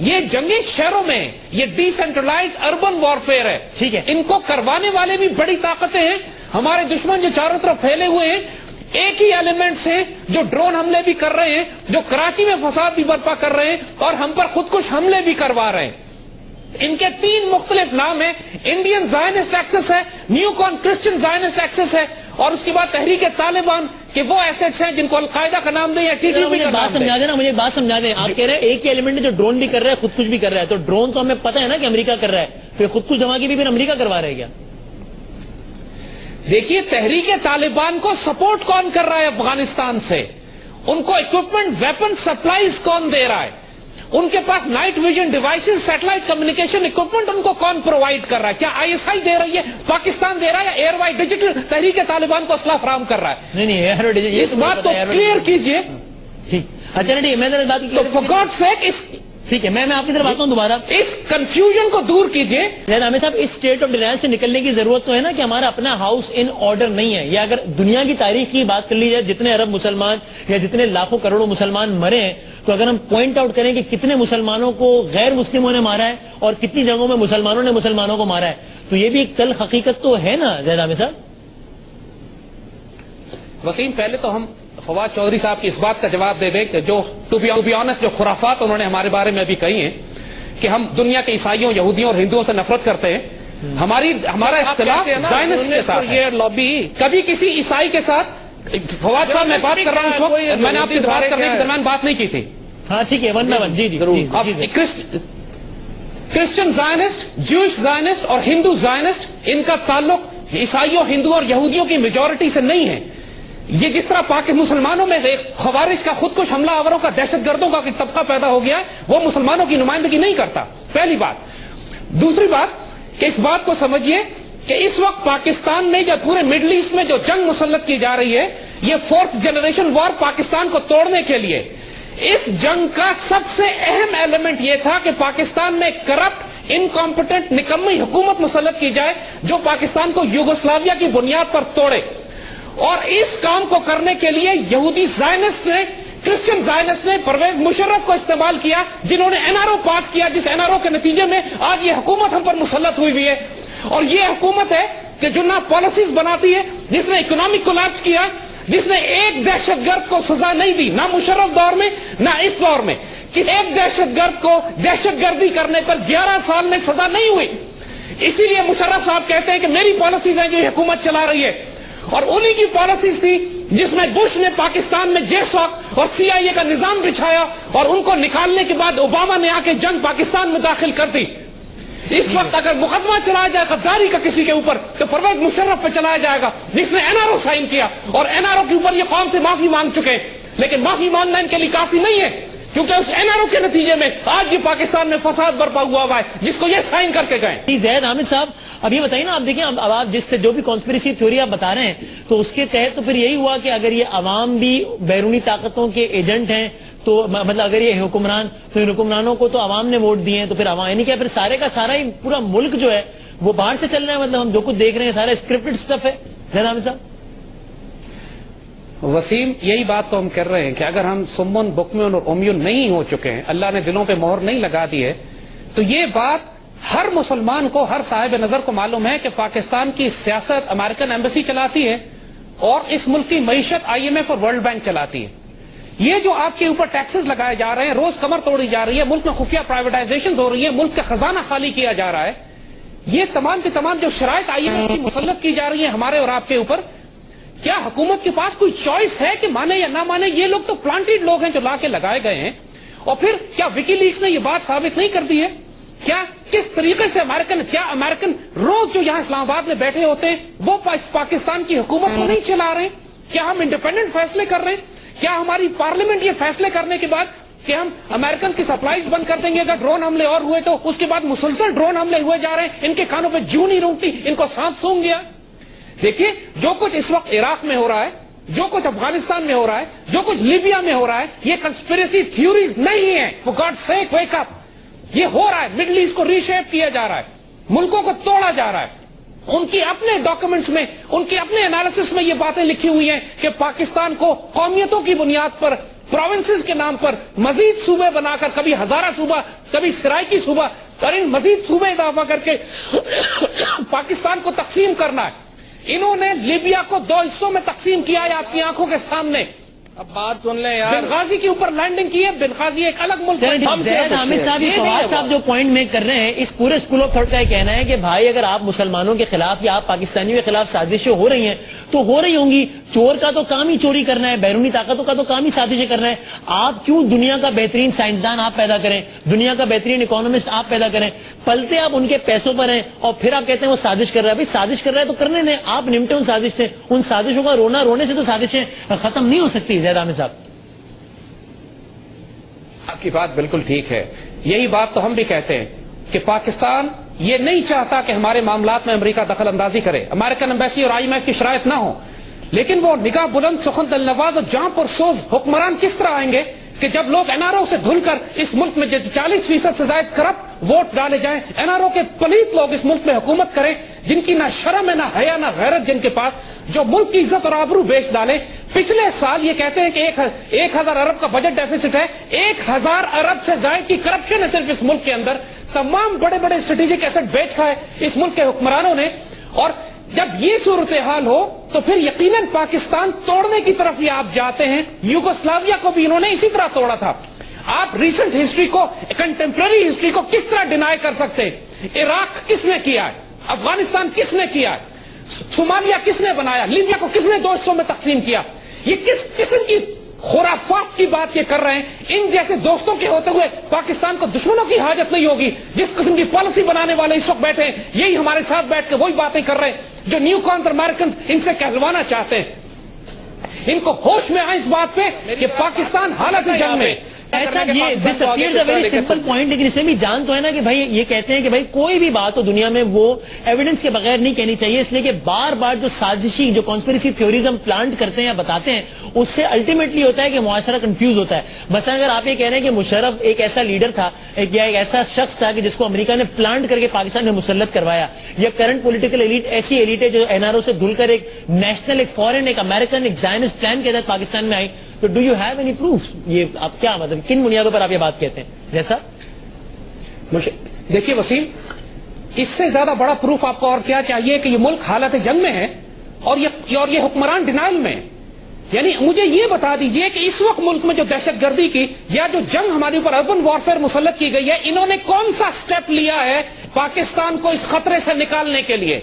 یہ جنگی شہروں میں یہ ڈی سینٹرلائز اربن وارفیئر ہے. ٹھیک ہے, ان کو کروانے والے بھی بڑی طاقتیں ہیں. ہمارے دشمن جو چاروں طرف پھیلے ہوئے ہیں ایک ہی ایلیمنٹس ہیں جو ڈرون حملے بھی کر رہے ہیں, جو کراچی میں فساد بھی برپا کر رہے ہیں اور ہم پر خودکش حملے بھی کروا رہے ہیں. ان کے 3 مختلف نام ہیں. انڈین زائنسٹ ایکسس ہے, نیو کون کرسچن زائنسٹ ایکسس ہے, اور اس کے بعد تحریک طالبان کے وہ ایسیٹس ہیں جن کو القاعدہ کا نام دیں یا ٹی ٹی پی کا نام سمجھا دیں. مجھے بات سمجھا دیں, آپ کہہ رہے ہیں ایک ہی ایلیمنٹ جو ڈرون بھی کر رہا ہے خودکش بھی کر رہا ہے, تو ڈرون تو ہمیں پتہ ہے نا کہ امریکہ کر رہا ہے, پھر خودکش دھماکے بھی پھر امریکہ کروا رہے کیا؟ دیکھیے تحریک طالبان کو سپورٹ کون کر رہا ہے افغانستان سے؟ ان کو اکوپمنٹ ویپن سپلائیز کون دے رہا ہے؟ ان کے پاس night vision devices, satellite communication equipment ان کو کون پرووائڈ کر رہا ہے؟ کیا آئی ایس آئی دے رہی ہے, پاکستان دے رہا ہے, یا ایئر وائی ڈیجیٹل تحریک طالبان کو اسلحہ فراہم کر رہا ہے؟ نہیں, اس بات کو کلیئر کیجئے. ٹھیک, اچھا نہیں, میں بات تو فار گاڈ سیک ٹھیک ہے, میں آپ کی طرف آتا ہوں دوبارہ. اس کنفیوژن کو دور کیجئے. زید عامر صاحب, اس اسٹیٹ آف ڈینائل سے نکلنے کی ضرورت تو ہے نا کہ ہمارا اپنا ہاؤس ان آرڈر نہیں ہے. یا اگر دنیا کی تاریخ کی بات کر لی جائے, جتنے ارب مسلمان یا جتنے لاکھوں کروڑوں مسلمان مرے ہیں, تو اگر ہم پوائنٹ آؤٹ کریں کہ کتنے مسلمانوں کو غیر مسلموں نے مارا ہے اور کتنی جگہوں میں مسلمانوں نے مسلمانوں کو مارا ہے, تو یہ بھی ایک تلخ حقیقت تو ہے نا زید عامر صاحب. وسیم, پہلے تو ہم فواد چودھری صاحب کی اس بات کا جواب دے دیں کہ جو ٹو بی آنسٹ جو خرافات انہوں نے ہمارے بارے میں ابھی کہی ہیں کہ ہم دنیا کے عیسائیوں, یہودیوں اور ہندوؤں سے نفرت کرتے ہیں. ہمارا اختلاف زائنسٹ کے ساتھ ہے. کبھی کسی عیسائی کے ساتھ, فواد صاحب میں بات کر رہا ہوں اس وقت, میں نے آپ کی بات کرنے کے درمیان بات نہیں کی تھی. ہاں ٹھیک ہے, 1 by 1. جی جی, کرسچن زائنسٹ, جوش زائنسٹ اور ہندو زائنسٹ, ان کا تعلق عیسائیوں, ہندوؤں اور یہودیوں کی میجورٹی سے نہیں ہے. یہ جس طرح مسلمانوں میں خوارج کا, خودکش حملہ آوروں کا, دہشت گردوں کا طبقہ پیدا ہو گیا ہے, وہ مسلمانوں کی نمائندگی نہیں کرتا. پہلی بات. دوسری بات کہ اس بات کو سمجھیے کہ اس وقت پاکستان میں یا پورے مڈل ایسٹ میں جو جنگ مسلط کی جا رہی ہے, یہ 4th جنریشن وار پاکستان کو توڑنے کے لیے. اس جنگ کا سب سے اہم ایلیمنٹ یہ تھا کہ پاکستان میں کرپٹ, انکمپٹنٹ, نکمی حکومت مسلط کی جائے جو پاکستان کو یوگوسلاویا کی بنیاد پر توڑے. اور اس کام کو کرنے کے لیے یہودی زائنسٹ نے, کرسچن زائنسٹ نے پرویز مشرف کو استعمال کیا, جنہوں نے این آر او پاس کیا, جس این آر او کے نتیجے میں آج یہ حکومت ہم پر مسلط ہوئی ہے. اور یہ حکومت ہے کہ جو نہ پالیسیز بناتی ہے, جس نے اکنامک کولیپس کیا, جس نے ایک دہشت گرد کو سزا نہیں دی, نہ مشرف دور میں نہ اس دور میں. کسی ایک دہشت گرد کو دہشت گردی کرنے پر 11 سال میں سزا نہیں ہوئی. اسی لیے مشرف صاحب کہتے ہیں کہ میری پالیسیز ہیں جو یہ حکومت چلا رہی ہے. اور انہی کی پالیسیز تھی جس میں بش نے پاکستان میں جیساک اور سی آئی اے کا نظام بچھایا, اور ان کو نکالنے کے بعد اوباما نے آ کے جنگ پاکستان میں داخل کر دی. اس وقت اگر مقدمہ چلایا جائے غداری کا کسی کے اوپر, تو پرویز مشرف پہ چلایا جائے گا, جس نے این آر او سائن کیا, اور این آر او کے اوپر یہ قوم سے معافی مانگ چکے ہیں. لیکن معافی مانگنا ان کے لیے کافی نہیں ہے, کیونکہ اس این آر او کے نتیجے میں آج یہ پاکستان میں فساد برپا ہوا ہے, جس کو یہ سائن کر کے گئے. زید عامر صاحب, اب یہ بتائیے نا, آپ دیکھیں اب آپ جس جو بھی کانسپریسی تھیوری آپ بتا رہے ہیں, تو اس کے تحت تو پھر یہی ہوا کہ اگر یہ عوام بھی بیرونی طاقتوں کے ایجنٹ ہیں, تو مطلب اگر یہ حکمران, تو ان حکمرانوں کو تو عوام نے ووٹ دیے ہیں, تو پھر عوام یعنی کہ پھر سارے کا سارا ہی پورا ملک جو ہے وہ باہر سے چل رہا ہے. مطلب ہم جو کچھ دیکھ رہے ہیں سارا اسکرپٹڈ سٹف ہے. زید عامر صاحب, وسیم, یہی بات تو ہم کر رہے ہیں کہ اگر ہم سمن, بکمن اور امیون نہیں ہو چکے ہیں, اللہ نے دلوں پہ مہر نہیں لگا دی ہے, تو یہ بات ہر مسلمان کو, ہر صاحب نظر کو معلوم ہے کہ پاکستان کی سیاست امریکن ایمبیسی چلاتی ہے, اور اس ملک کی معیشت IMF اور ورلڈ بینک چلاتی ہے. یہ جو آپ کے اوپر ٹیکسز لگائے جا رہے ہیں, روز کمر توڑی جا رہی ہے, ملک میں خفیہ پرائیویٹائزیشن ہو رہی ہے, ملک کا خزانہ خالی کیا جا رہا ہے, یہ تمام کے تمام جو شرائط IMF کی مسلط کی جا رہی ہیں ہمارے اور آپ کے اوپر, کیا حکومت کے پاس کوئی چوائس ہے کہ مانے یا نہ مانے؟ یہ لوگ تو پلانٹیڈ لوگ ہیں جو لا کے لگائے گئے ہیں. اور پھر کیا وکی لیکس نے یہ بات ثابت نہیں کر دی ہے؟ کیا کس طریقے سے امریکن روز جو یہاں اسلام آباد میں بیٹھے ہوتے ہیں وہ پاکستان کی حکومت کو نہیں چلا رہے؟ کیا ہم انڈیپینڈنٹ فیصلے کر رہے ہیں؟ کیا ہماری پارلیمنٹ یہ فیصلے کرنے کے بعد کہ ہم امریکن کی سپلائیز بند کر دیں گے اگر ڈرون حملے اور ہوئے, تو اس کے بعد مسلسل ڈرون حملے ہوئے جا رہے ہیں, ان کے کانوں پہ جوں نہیں رونگتی, ان کو سانپ سونگ گیا. دیکھیے جو کچھ اس وقت عراق میں ہو رہا ہے, جو کچھ افغانستان میں ہو رہا ہے, جو کچھ لیبیا میں ہو رہا ہے, یہ کنسپریسی تھیوریز نہیں ہیں. For God sake wake up. یہ ہو رہا ہے, مڈل ایسٹ کو ری شیپ کیا جا رہا ہے, ملکوں کو توڑا جا رہا ہے. ان کی اپنے ڈاکومنٹس میں, ان کے اپنے انالیسس میں یہ باتیں لکھی ہوئی ہیں کہ پاکستان کو قومیتوں کی بنیاد پر پروونسز کے نام پر مزید صوبے بنا کر، کبھی ہزارہ صوبہ، کبھی سرائکی صوبہ، اور ان مزید صوبے اضافہ کر کے پاکستان کو تقسیم کرنا ہے۔ انہوں نے لیبیا کو 2 حصوں میں تقسیم کیا ہے آپ کی آنکھوں کے سامنے۔ اب بات سن لیں یار، بنغازی کے اوپر لینڈنگ کی ہے، بنغازی ایک الگ ملک ہے۔ زید حامد صاحب، یہ فواد صاحب جو پوائنٹ میک کر رہے ہیں، اس پورے اسکول آف تھاٹ کا یہ کہنا ہے کہ بھائی اگر آپ مسلمانوں کے خلاف یا آپ پاکستانیوں کے خلاف سازشیں ہو رہی ہیں تو ہو رہی ہوں گی، چور کا تو کام ہی چوری کرنا ہے، بیرونی طاقتوں کا تو کام ہی سازشیں کرنا ہے، آپ کیوں دنیا کا بہترین سائنسدان آپ پیدا کریں، دنیا کا بہترین اکانومسٹ آپ پیدا کریں، پلتے آپ ان کے پیسوں پر ہیں اور پھر آپ کہتے ہیں وہ سازش کر رہا ہے۔ بھائی سازش کر رہا ہے تو کرنے دیں، آپ نمٹے ان سازش سے، ان سازشوں کا رونا رونے سے تو سازشیں ختم نہیں ہو سکتی۔ زید حامد صاحب، آپ کی بات بالکل ٹھیک ہے، یہی بات تو ہم بھی کہتے ہیں کہ پاکستان یہ نہیں چاہتا کہ ہمارے معاملات میں امریکہ دخل اندازی کرے، امریکن ایمبیسی اور IMF کی شرائط نہ ہو، لیکن وہ نگاہ بلند، سخن دل نواز اور جاں پرسوز حکمران کس طرح آئیں گے کہ جب لوگ NRO سے دھل کر اس ملک میں 40% سے زائد کرپٹ ووٹ ڈالے جائیں، NRO کے پلیت لوگ اس ملک میں حکومت کریں، جن کی نہ شرم ہے، نہ حیا، نہ غیرت جن کے پاس، جو ملک کی عزت اور آبرو بیچ ڈالے۔ پچھلے سال یہ کہتے ہیں کہ 1000 ارب کا بجٹ ڈیفیسٹ ہے، 1000 ارب سے زائد کی کرپشن ہے صرف اس ملک کے اندر، تمام بڑے بڑے اسٹریٹجک ایسٹ بیچ کھائے اس ملک کے حکمرانوں نے۔ اور جب یہ صورتحال ہو تو پھر یقیناً پاکستان توڑنے کی طرف یہ آپ جاتے ہیں۔ یوگوسلاویا کو بھی انہوں نے اسی طرح توڑا تھا۔ آپ ریسنٹ ہسٹری کو، کنٹمپرری ہسٹری کو کس طرح ڈینائی کر سکتے ہیں؟ عراق کس نے کیا ہے؟ افغانستان کس نے کیا ہے؟ صومالیہ کس نے بنایا؟ لیبیا کو کس نے 2 حصوں میں تقسیم کیا؟ یہ کس قسم کی خرافات کی بات یہ کر رہے ہیں؟ ان جیسے دوستوں کے ہوتے ہوئے پاکستان کو دشمنوں کی حاجت نہیں ہوگی۔ جس قسم کی پالیسی بنانے والے اس وقت بیٹھے ہیں، یہی ہمارے ساتھ بیٹھ کے وہی باتیں کر رہے ہیں جو نیو کانٹر امریکنز ان سے کہلوانا چاہتے ہیں۔ ان کو ہوش میں آئے اس بات پہ کہ پاکستان حالت جنگ میں۔ ایسا یہ ویری سمپل پوائنٹ، لیکن اس میں بھی جان تو ہے نا کہ بھائی یہ کہتے ہیں کہ بھائی کوئی بھی بات ہو دنیا میں وہ ایویڈنس کے بغیر نہیں کہنی چاہیے، اس لیے کہ بار بار جو سازشی، جو کانسپریسی تھیوریز ہم پلانٹ کرتے ہیں یا بتاتے ہیں، اس سے الٹیمیٹلی ہوتا ہے کہ معاشرہ کنفیوز ہوتا ہے۔ مثلا اگر آپ یہ کہہ رہے ہیں کہ مشرف ایک ایسا لیڈر تھا یا ایک ایسا شخص تھا کہ جس کو امریکہ نے پلانٹ کر کے پاکستان میں مسلط کروایا، یا کرنٹ پولیٹیکل ایلیٹ ایسی ایلیٹ ہے جو NRO سے دھل کر ایک نیشنل، ایک فورن، ایک امریکن، ایک زائنسٹ پلان کے تحت پاکستان میں آئی، تو do you have any proof? یہ آپ کیا مطلب کن بنیادوں پر آپ یہ بات کہتے ہیں زید صاحب؟ دیکھیے وسیم، اس سے زیادہ بڑا پروف آپ کو اور کیا چاہیے کہ یہ ملک حالت جنگ میں ہے اور یہ حکمران ڈینائل میں ہے۔ یعنی مجھے یہ بتا دیجئے کہ اس وقت ملک میں جو دہشت گردی کی یا جو جنگ ہمارے اوپر اربن وارفیئر مسلط کی گئی ہے، انہوں نے کون سا سٹیپ لیا ہے پاکستان کو اس خطرے سے نکالنے کے لیے؟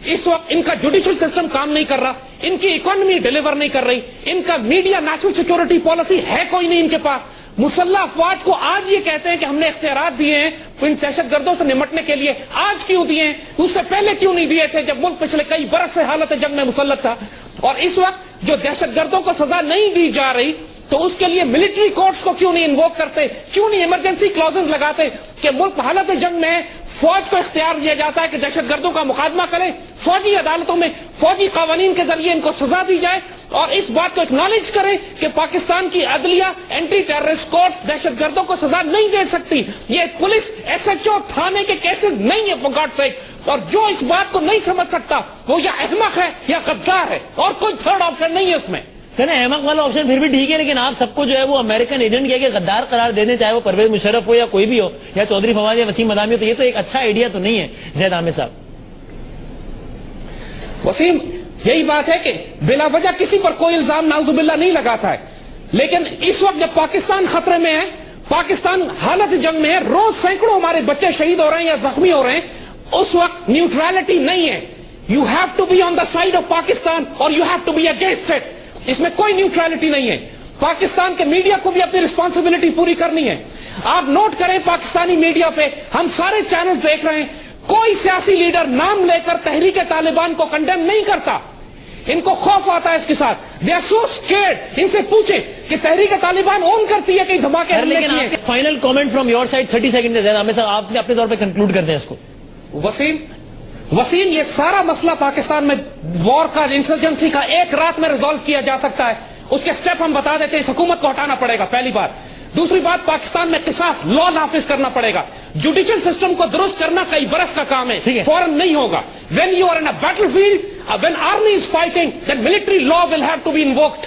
اس وقت ان کا جوڈیشل سسٹم کام نہیں کر رہا، ان کی اکانومی ڈیلیور نہیں کر رہی، ان کا میڈیا، نیشنل سیکورٹی پالیسی ہے کوئی نہیں ان کے پاس۔ مسلح افواج کو آج یہ کہتے ہیں کہ ہم نے اختیارات دیے ہیں ان دہشت گردوں سے نمٹنے کے لیے، آج کیوں دیے ہیں؟ اس سے پہلے کیوں نہیں دیے تھے جب ملک پچھلے کئی برس سے حالت جنگ میں مسلط تھا؟ اور اس وقت جو دہشت گردوں کو سزا نہیں دی جا رہی تو اس کے لیے ملٹری کورٹس کو کیوں نہیں انووک کرتے؟ کیوں نہیں ایمرجنسی کلوزز لگاتے کہ ملک حالت جنگ میں فوج کو اختیار دیا جاتا ہے کہ دہشت گردوں کا مقدمہ کرے، فوجی عدالتوں میں فوجی قوانین کے ذریعے ان کو سزا دی جائے، اور اس بات کو اکنالج کریں کہ پاکستان کی عدلیہ، اینٹی ٹیررسٹ کورٹس دہشت گردوں کو سزا نہیں دے سکتی۔ یہ پولیس SHO تھانے کے کیسز نہیں ہے فار گاڈ سیک، اور جو اس بات کو نہیں سمجھ سکتا وہ یا احمق ہے یا غدار ہے، اور کوئی تھرڈ آپشن نہیں ہے اس میں۔ احمق والا آپشن پھر بھی ٹھیک ہے، لیکن آپ سب کو جو ہے وہ امریکن ایجنٹ کہہ کے غدار قرار دے دیں، چاہے وہ پرویز مشرف ہو یا کوئی بھی ہو، یا چودھری فواد یا وسیم بادامی ہو، تو یہ تو ایک اچھا آئیڈیا تو نہیں ہے زید حامد صاحب۔ وسیم، یہی بات ہے کہ بلا وجہ کسی پر کوئی الزام نعوذ باللہ نہیں لگاتا ہے، لیکن اس وقت جب پاکستان خطرے میں ہے، پاکستان حالت جنگ میں ہے، روز سینکڑوں ہمارے بچے شہید ہو رہے ہیں یا زخمی ہو رہے ہیں، اس وقت نیوٹرلٹی نہیں ہے۔ You have to be on the side of Pakistan اور you have to be against it, اس میں کوئی نیوٹرلٹی نہیں ہے۔ پاکستان کے میڈیا کو بھی اپنی رسپانسبلٹی پوری کرنی ہے۔ آپ نوٹ کریں پاکستانی میڈیا پہ ہم سارے چینل دیکھ رہے ہیں، کوئی سیاسی لیڈر نام لے کر تحریک طالبان کو کنڈیم نہیں کرتا، ان کو خوف آتا ہے اس کے ساتھ، دے آر سو اسکیئرڈ۔ ان سے پوچھیں کہ تحریک طالبان اون کرتی ہے کہ دھماکے حملے کیے۔ لیکن final comment from your side 30 second Zaid Hamid sahab, آپ نے اپنے طور پہ کنکلوڈ کر دیں اس کو۔ وسیم، یہ سارا مسئلہ پاکستان میں وار کا، انسرجنسی کا ایک رات میں ریزالو کیا جا سکتا ہے۔ اس کے سٹیپ ہم بتا دیتے ہیں، اس حکومت کو ہٹانا پڑے گا، پہلی بات۔ دوسری بات، پاکستان میں قصاص، لا نافذ کرنا پڑے گا۔ جوڈیشل سسٹم کو درست کرنا کئی برس کا کام ہے، فوراً نہیں ہوگا۔ When you are in a battlefield, when army is fighting, then military law will have to be invoked.